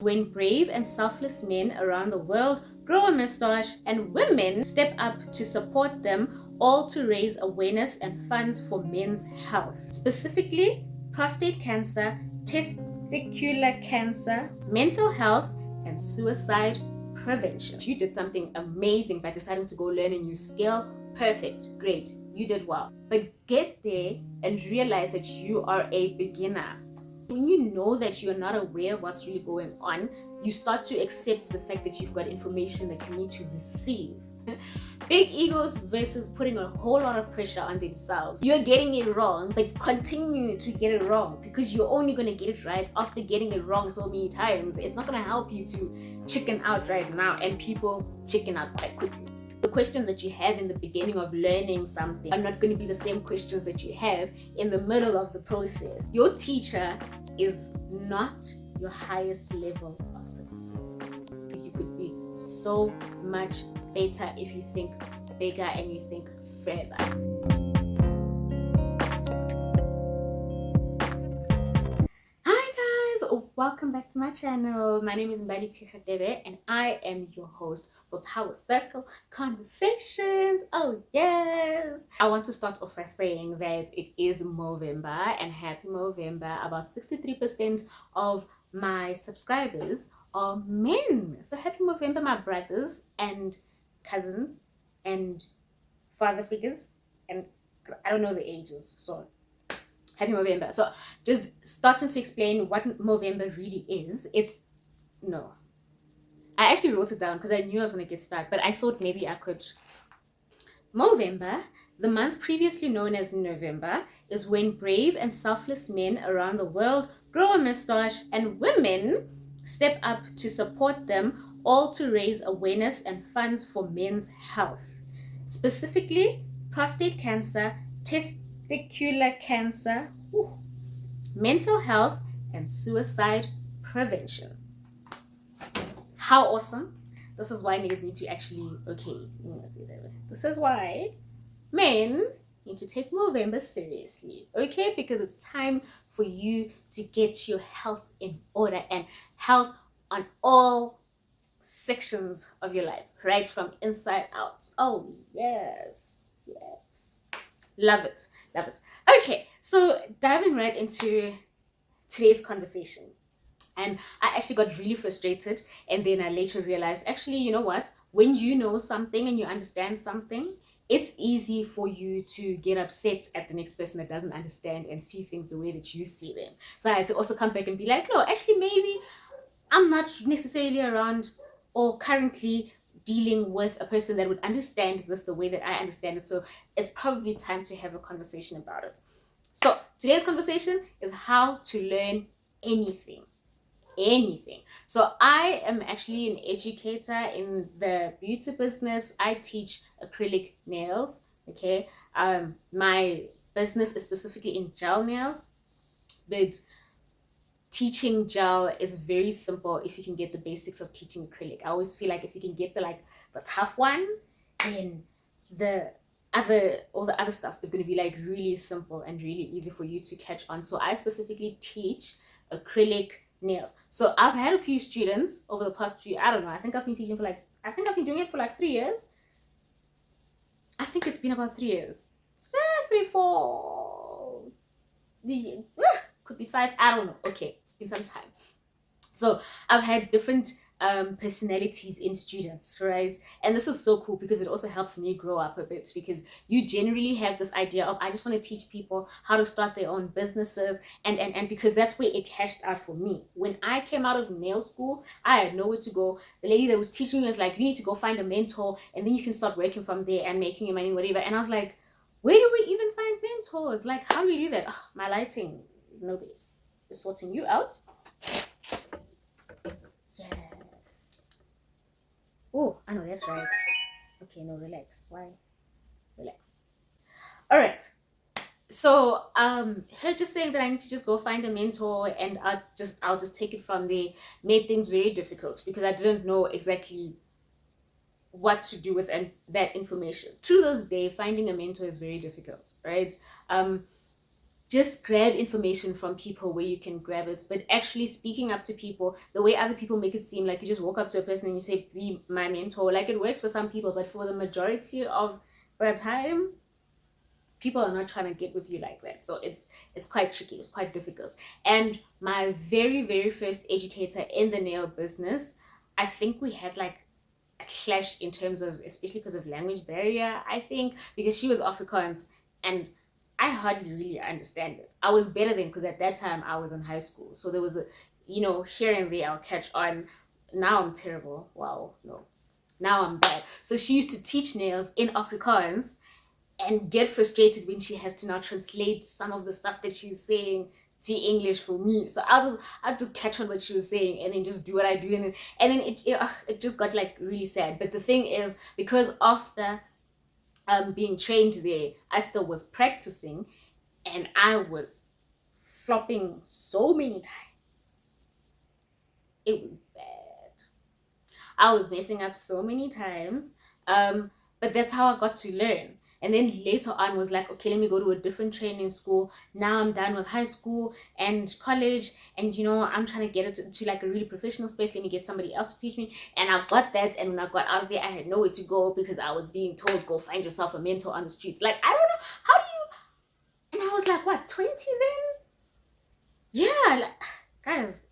When brave and selfless men around the world grow a mustache and women step up to support them, all to raise awareness and funds for men's health, specifically prostate cancer, testicular cancer, mental health, and suicide prevention. You did something amazing by deciding to go learn a new skill. Perfect, great, you did well. But get there and realize that you are a beginner. When you know that you're not aware of what's really going on, you start to accept the fact that you've got information that you need to receive. Big egos versus putting a whole lot of pressure on themselves. You're getting it wrong, but continue to get it wrong because you're only going to get it right after getting it wrong so many times. It's not going to help you to chicken out right now, and people chicken out quite quickly. The questions that you have in the beginning of learning something are not going to be the same questions that you have in the middle of the process. Your teacher is not your highest level of success. You could be so much better if you think bigger and you think further. Welcome back to my channel. My name is Mbali Tikhatebe and I am your host for Power Circle Conversations. Oh yes! I want to start off by saying that it is Movember and happy Movember. About 63% of my subscribers are men. So happy Movember, my brothers and cousins and father figures, and I don't know the ages, so happy Movember. So just starting to explain what Movember really is. I actually wrote it down because I knew I was going to get stuck, but I thought maybe I could. Movember, the month previously known as November, is when brave and selfless men around the world grow a mustache and women step up to support them, all to raise awareness and funds for men's health, specifically prostate cancer, testicular cancer, mental health, and suicide prevention. How awesome! This is why niggas need to actually, this is why men need to take Movember seriously, okay? Because it's time for you to get your health in order, and health on all sections of your life, right from inside out. Oh yes. Love it. Okay, so diving right into today's conversation. And I actually got really frustrated, and then I later realized, actually, you know what? When you know something and you understand something, it's easy for you to get upset at the next person that doesn't understand and see things the way that you see them. So I had to also come back and be like, no, actually, maybe I'm not necessarily around or currently dealing with a person that would understand this the way that I understand it. So it's probably time to have a conversation about it. So today's conversation is how to learn anything. So I am actually an educator in the beauty business. I teach acrylic nails. Okay. My business is specifically in gel nails, but teaching gel is very simple if you can get the basics of teaching acrylic. I always feel like if you can get the tough one, then all the other stuff is going to be like really simple and really easy for you to catch on. So I specifically teach acrylic nails. So I've had a few students over the past few, I don't know, I think I've been doing it for like 3 years. I think it's been about 3 years. 3, 4, could be 5, I don't know. Okay, it's been some time. So I've had different personalities in students, right? And this is so cool because it also helps me grow up a bit, because you generally have this idea of, I just want to teach people how to start their own businesses, and because that's where it cashed out for me. When I came out of nail school, I had nowhere to go. The lady that was teaching me was like, you need to go find a mentor and then you can start working from there and making your money, whatever. And I was like, where do we even find mentors? Like, how do we do that? Oh, my lighting, no babes, we're sorting you out. Oh, I know, that's right. Okay, no, relax. Why? Relax. All right. So, her just saying that I need to just go find a mentor and I'll just take it from there made things very difficult because I didn't know exactly what to do with that information. To this day, finding a mentor is very difficult, right? just grab information from people where you can grab it, but actually speaking up to people, the way other people make it seem like you just walk up to a person and you say, be my mentor, like it works for some people, but for the majority of the time, people are not trying to get with you like that. So it's quite tricky, it's quite difficult. And my very, very first educator in the nail business, I think we had like a clash in terms of, especially because of language barrier, I think, because she was Afrikaans and I hardly really understand it. I was better than, because at that time I was in high school. So there was a, here and there I'll catch on. Now I'm terrible. Wow, no. Now I'm bad. So she used to teach nails in Afrikaans and get frustrated when she has to now translate some of the stuff that she's saying to English for me. So I'll just catch on what she was saying and then just do what I do, and then it just got like really sad. But the thing is, because after being trained there, I still was practicing, and I was flopping so many times. It was bad. I was messing up so many times. But that's how I got to learn. And then later on was like, okay, let me go to a different training school. Now I'm done with high school and college, and I'm trying to get it to like a really professional space. Let me get somebody else to teach me. And I got that, and when I got out of there, I had nowhere to go because I was being told, go find yourself a mentor on the streets. Like, I don't know, how do you, and I was like, what, 20 then? Yeah, like, guys.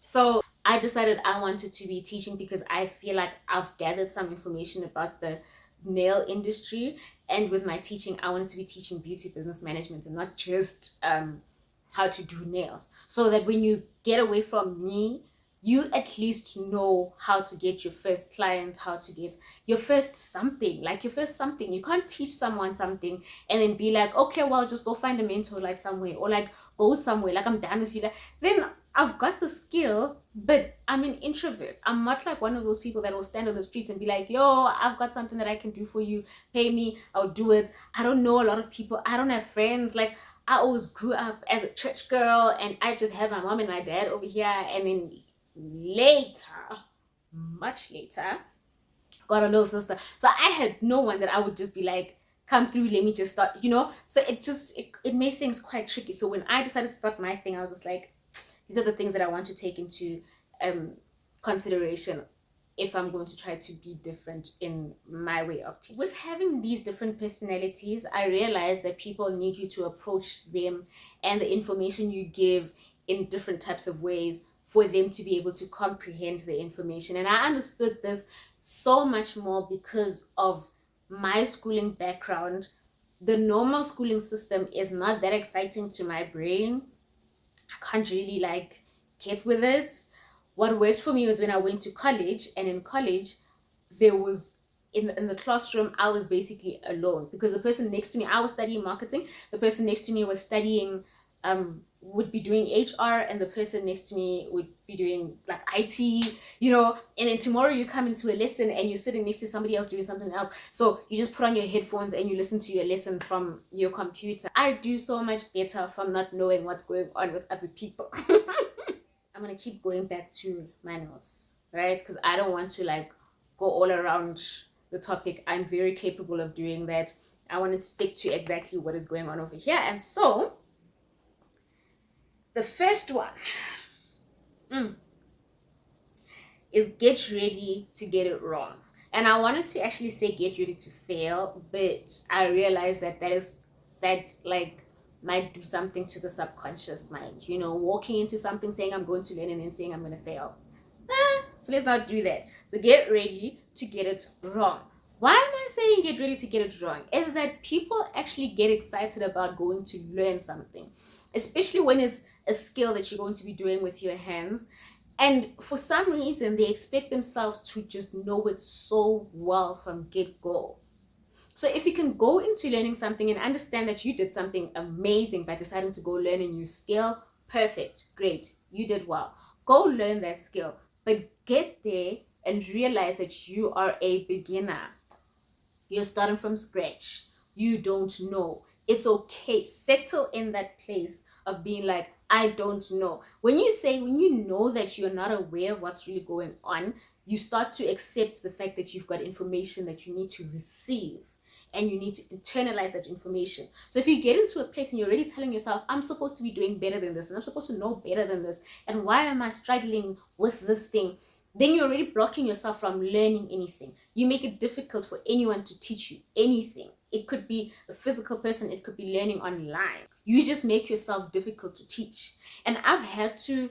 So I decided I wanted to be teaching because I feel like I've gathered some information about the nail industry. And with my teaching, I wanted to be teaching beauty business management and not just how to do nails. So that when you get away from me, you at least know how to get your first client, how to get your first something, like your first something. You can't teach someone something and then be like, okay, well, just go find a mentor like somewhere, or like go somewhere, like I'm done with you. Like, then I've got the skill, but I'm an introvert. I'm not like one of those people that will stand on the street and be like, yo, I've got something that I can do for you. Pay me, I'll do it. I don't know a lot of people. I don't have friends. Like, I always grew up as a church girl, and I just had my mom and my dad over here. And then later, much later, got a little sister. So I had no one that I would just be like, come through, let me just start. So it made things quite tricky. So when I decided to start my thing, I was just like, these are the things that I want to take into consideration if I'm going to try to be different in my way of teaching. With having these different personalities, I realized that people need you to approach them and the information you give in different types of ways for them to be able to comprehend the information. And I understood this so much more because of my schooling background. The normal schooling system is not that exciting to my brain. I can't really like get with it. What worked for me was when I went to college, and in college, there was in the classroom, I was basically alone because the person next to me, I was studying marketing. The person next to me was studying would be doing HR, and the person next to me would be doing like IT. And then tomorrow you come into a lesson and you're sitting next to somebody else doing something else. So you just put on your headphones and you listen to your lesson from your computer. I do so much better from not knowing what's going on with other people. I'm gonna keep going back to my notes, right? Because I don't want to like go all around the topic. I'm very capable of doing that. I want to stick to exactly what is going on over here. And so the first one is get ready to get it wrong. And I wanted to actually say get ready to fail, but I realized that like might do something to the subconscious mind. Walking into something saying I'm going to learn and then saying I'm going to fail. So let's not do that. So get ready to get it wrong. Why am I saying get ready to get it wrong? Is that people actually get excited about going to learn something, especially when it's a skill that you're going to be doing with your hands. And for some reason, they expect themselves to just know it so well from get-go. So if you can go into learning something and understand that you did something amazing by deciding to go learn a new skill, perfect, great, you did well. Go learn that skill, but get there and realize that you are a beginner. You're starting from scratch. You don't know. It's okay. Settle in that place of being like, I don't know. When you know that you're not aware of what's really going on, you start to accept the fact that you've got information that you need to receive. and you need to internalize that information. So if you get into a place and you're already telling yourself, I'm supposed to be doing better than this, and I'm supposed to know better than this, and why am I struggling with this thing? Then you're already blocking yourself from learning anything. You make it difficult for anyone to teach you anything. It could be a physical person, it could be learning online. You just make yourself difficult to teach. And I've had to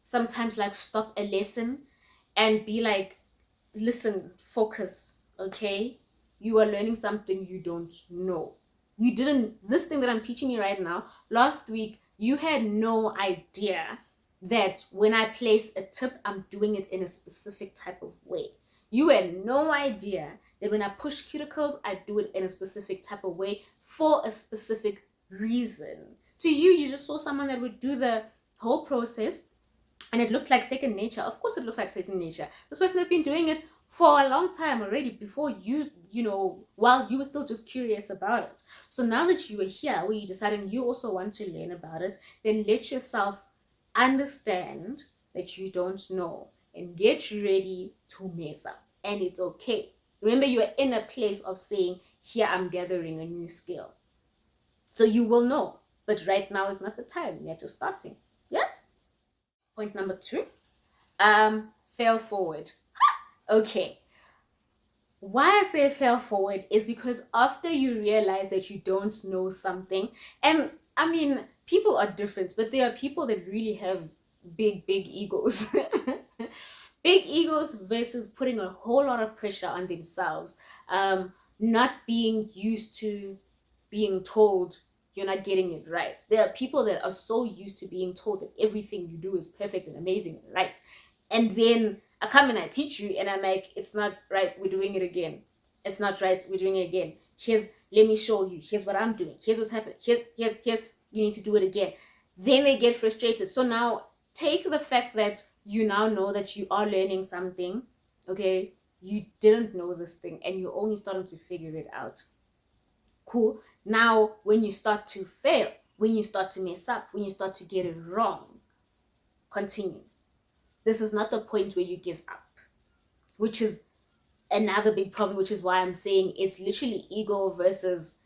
sometimes like stop a lesson and be like, listen, focus, okay? You are learning something you don't know. You didn't, this thing that I'm teaching you right now, last week, you had no idea that when I place a tip, I'm doing it in a specific type of way. You had no idea that when I push cuticles, I do it in a specific type of way for a specific reason. To you, you just saw someone that would do the whole process and it looked like second nature. Of course it looks like second nature. This person has been doing it for a long time already before you know, while you were still just curious about it. So now that you are here where you decided you also want to learn about it, then let yourself understand that you don't know and get ready to mess up. And it's okay. Remember, you are in a place of saying, here I'm gathering a new skill. So you will know. But right now is not the time. You're just starting. Yes? Point number 2. Fail forward. Okay. Why I say fail forward is because after you realize that you don't know something, and I mean, people are different, but there are people that really have big egos. Big egos versus putting a whole lot of pressure on themselves, not being used to being told you're not getting it right. There are people that are so used to being told that everything you do is perfect and amazing and right, and then I come and I teach you and I'm like, it's not right, we're doing it again. It's not right, we're doing it again. Let me show you. Here's what I'm doing. Here's what's happening. Here's, you need to do it again. Then they get frustrated. So now take the fact that you now know that you are learning something, okay? You didn't know this thing and you're only starting to figure it out. Cool. Now, when you start to fail, when you start to mess up, when you start to get it wrong, continue. This is not the point where you give up, which is another big problem, which is why I'm saying it's literally ego versus,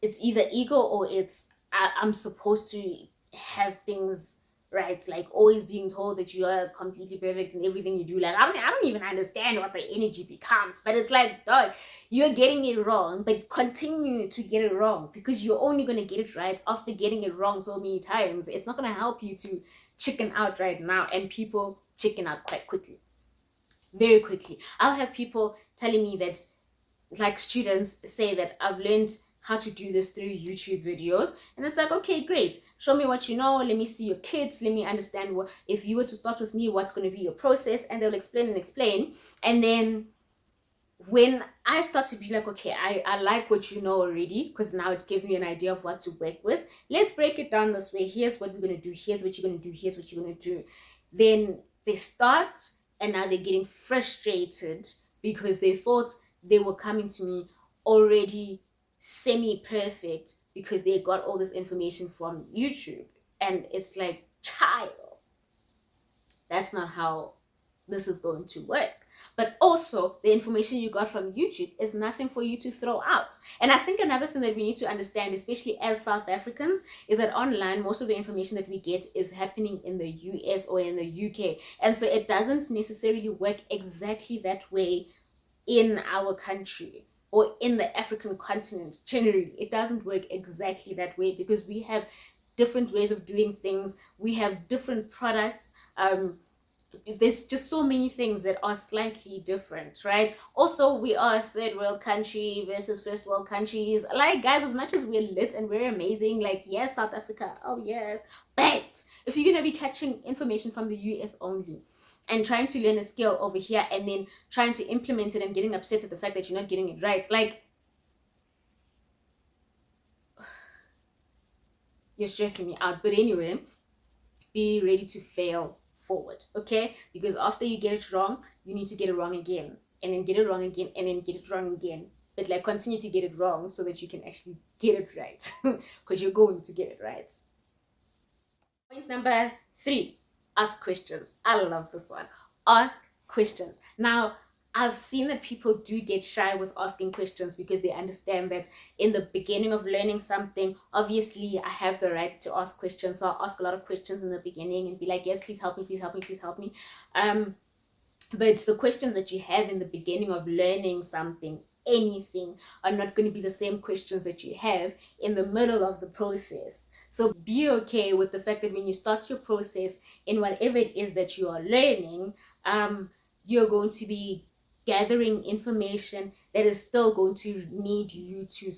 it's either ego or it's I'm supposed to have things right, like always being told that you are completely perfect in everything you do. Like, I mean, I don't even understand what the energy becomes, but it's like, dog, you're getting it wrong, but continue to get it wrong because you're only going to get it right after getting it wrong so many times. It's not going to help you to chicken out right now, and people chicken out quite quickly, very quickly. I'll have people telling me that, like students say that I've learned how to do this through YouTube videos, and it's like, okay, great, show me what you know, let me see your kits, let me understand what, if you were to start with me, what's going to be your process, and they'll explain, and then when I start to be like, okay, I like what you know already, because now it gives me an idea of what to work with. Let's break it down this way. Here's what we're going to do. Here's what you're going to do. Here's what you're going to do. Then they start, and now they're getting frustrated because they thought they were coming to me already semi-perfect because they got all this information from YouTube. And it's like, child, that's not how this is going to work. But also, the information you got from YouTube is nothing for you to throw out. And I think another thing that we need to understand, especially as South Africans, is that online, most of the information that we get is happening in the US or in the UK. And so it doesn't necessarily work exactly that way in our country or in the African continent. Generally, it doesn't work exactly that way because we have different ways of doing things. We have different products. There's just so many things that are slightly different, right? Also, we are a third world country versus first world countries. Like, guys, as much as we're lit and we're amazing, like, yes, South Africa, oh yes, but if you're gonna be catching information from the US only and trying to learn a skill over here and then trying to implement it and getting upset at the fact that you're not getting it right, like, you're stressing me out. But anyway, be ready to fail forward, okay? Because after you get it wrong, you need to get it wrong again, and then get it wrong again, and then get it wrong again. But like, continue to get it wrong so that you can actually get it right, because you're going to get it right. Point number 3, ask questions. I love this one. Ask questions. Now, I've seen that people do get shy with asking questions because they understand that in the beginning of learning something, obviously I have the right to ask questions. So I'll ask a lot of questions in the beginning and be like, yes, please help me, please help me, please help me. But it's the questions that you have in the beginning of learning something, anything, are not going to be the same questions that you have in the middle of the process. So be okay with the fact that when you start your process in whatever it is that you are learning, you're going to be gathering information that is still going to need you to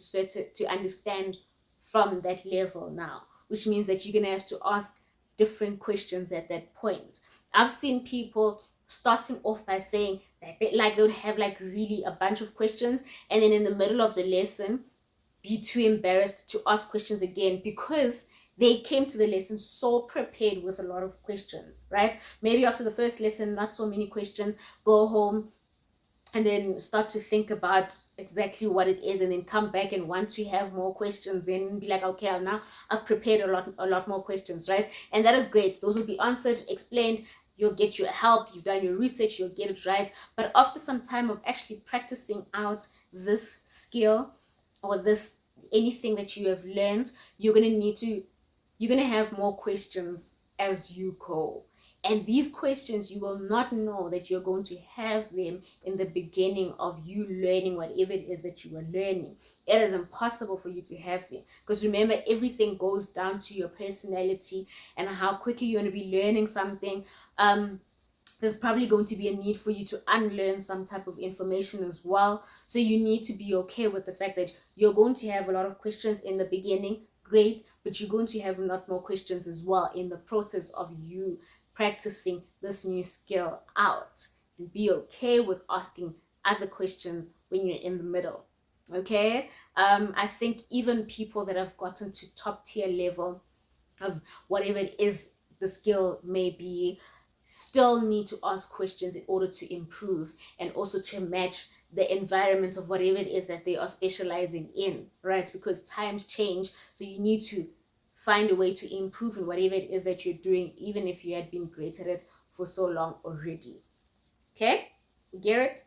understand from that level now, which means that you're going to have to ask different questions at that point. I've seen people starting off by saying that they would have like really a bunch of questions, and then in the middle of the lesson be too embarrassed to ask questions again because they came to the lesson so prepared with a lot of questions, right? Maybe after the first lesson, not so many questions, go home and then start to think about exactly what it is, and then come back and want to have more questions, then be like, okay, now I've prepared a lot more questions, right? And that is great. Those will be answered, explained. You'll get your help, you've done your research, you'll get it right. But after some time of actually practicing out this skill or this anything that you have learned, you're gonna have more questions as you go. And these questions, you will not know that you're going to have them in the beginning of you learning whatever it is that you are learning. It is impossible for you to have them because remember, everything goes down to your personality and how quickly you're going to be learning something. There's probably going to be a need for you to unlearn some type of information as well. So you need to be okay with the fact that you're going to have a lot of questions in the beginning, great, but you're going to have a lot more questions as well in the process of you practicing this new skill out. And be okay with asking other questions when you're in the middle. Okay? I think even people that have gotten to top tier level of whatever it is the skill may be still need to ask questions in order to improve and also to match the environment of whatever it is that they are specializing in, right? Because times change, so you need to find a way to improve in whatever it is that you're doing, even if you had been great at it for so long already. Okay, Garrett?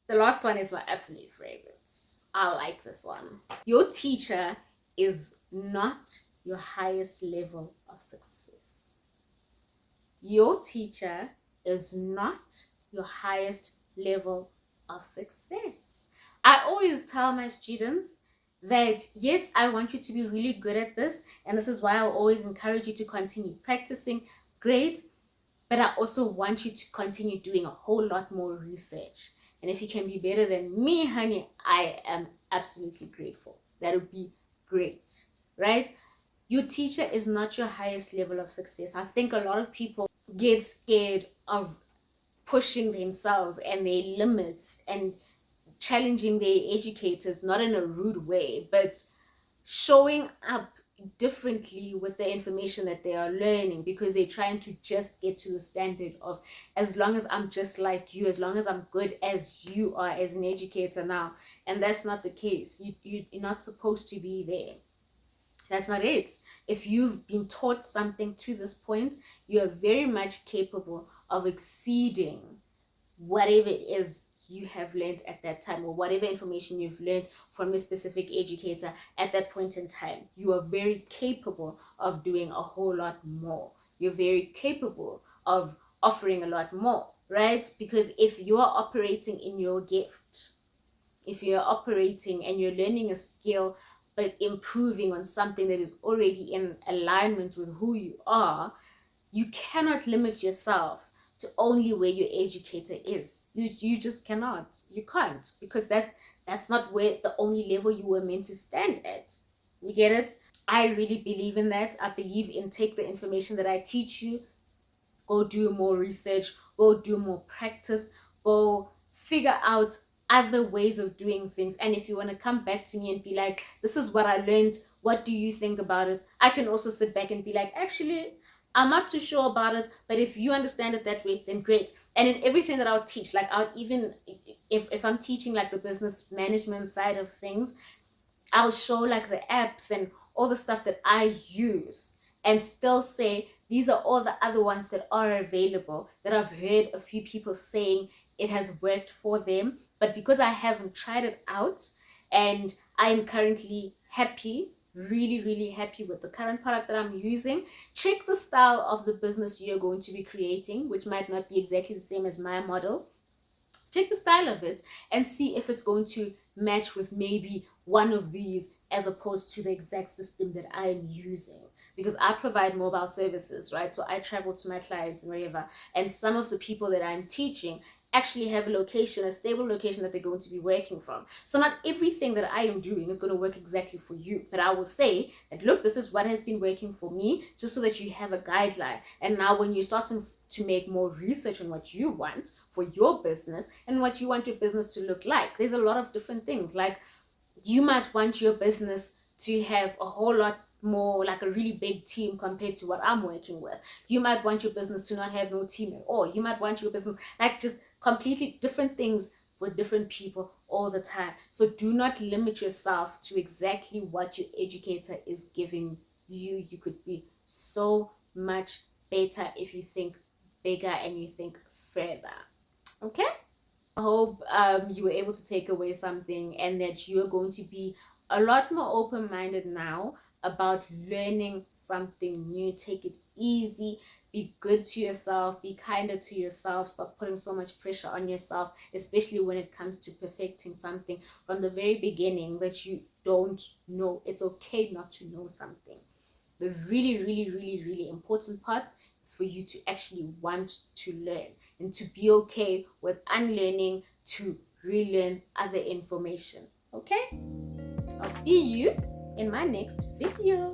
The last one is my absolute favorites. I like this one. Your teacher is not your highest level of success. Your teacher is not your highest level of success. I always tell my students that yes, I want you to be really good at this, and this is why I always encourage you to continue practicing. Great, but I also want you to continue doing a whole lot more research. And if you can be better than me, honey, I am absolutely grateful. That would be great, right? Your teacher is not your highest level of success. I think a lot of people get scared of pushing themselves and their limits and challenging their educators, not in a rude way, but showing up differently with the information that they are learning because they're trying to just get to the standard of, as long as I'm just like you, as long as I'm good as you are as an educator now. And that's not the case. You're not supposed to be there. That's not it. If you've been taught something to this point, you are very much capable of exceeding whatever it is you have learned at that time, or whatever information you've learned from a specific educator at that point in time. You are very capable of doing a whole lot more. You're very capable of offering a lot more, right? Because if you are operating in your gift, if you're operating and you're learning a skill but improving on something that is already in alignment with who you are, you cannot limit yourself to only where your educator is. You just cannot. You can't, because that's not where the only level you were meant to stand at. You get it? I really believe in that. I believe in take the information that I teach you, go do more research, go do more practice, go figure out other ways of doing things. And if you want to come back to me and be like, this is what I learned, what do you think about it? I can also sit back and be like, actually, I'm not too sure about it, but if you understand it that way, then great. And in everything that I'll teach, like I'll even, if I'm teaching like the business management side of things, I'll show like the apps and all the stuff that I use and still say, these are all the other ones that are available that I've heard a few people saying it has worked for them. But because I haven't tried it out and I'm currently happy, really happy with the current product that I'm using, check the style of the business you're going to be creating, which might not be exactly the same as my model. Check the style of it and see if it's going to match with maybe one of these as opposed to the exact system that I'm using, because I provide mobile services, right? So I travel to my clients and wherever, and some of the people that I'm teaching actually have a location, a stable location that they're going to be working from. So not everything that I am doing is going to work exactly for you, but I will say that, look, this is what has been working for me, just so that you have a guideline. And now when you're starting to make more research on what you want for your business and what you want your business to look like, there's a lot of different things. Like, you might want your business to have a whole lot more, like a really big team compared to what I'm working with. You might want your business to not have no team at all. You might want your business like just completely different things with different people all the time. So do not limit yourself to exactly what your educator is giving you. You could be so much better if you think bigger and you think further. Okay? I hope you were able to take away something, and that you're going to be a lot more open-minded now about learning something new. Take it easy, be good to yourself, be kinder to yourself, stop putting so much pressure on yourself, especially when it comes to perfecting something from the very beginning that you don't know. It's okay not to know something. The really important part is for you to actually want to learn and to be okay with unlearning to relearn other information. Okay? I'll see you in my next video.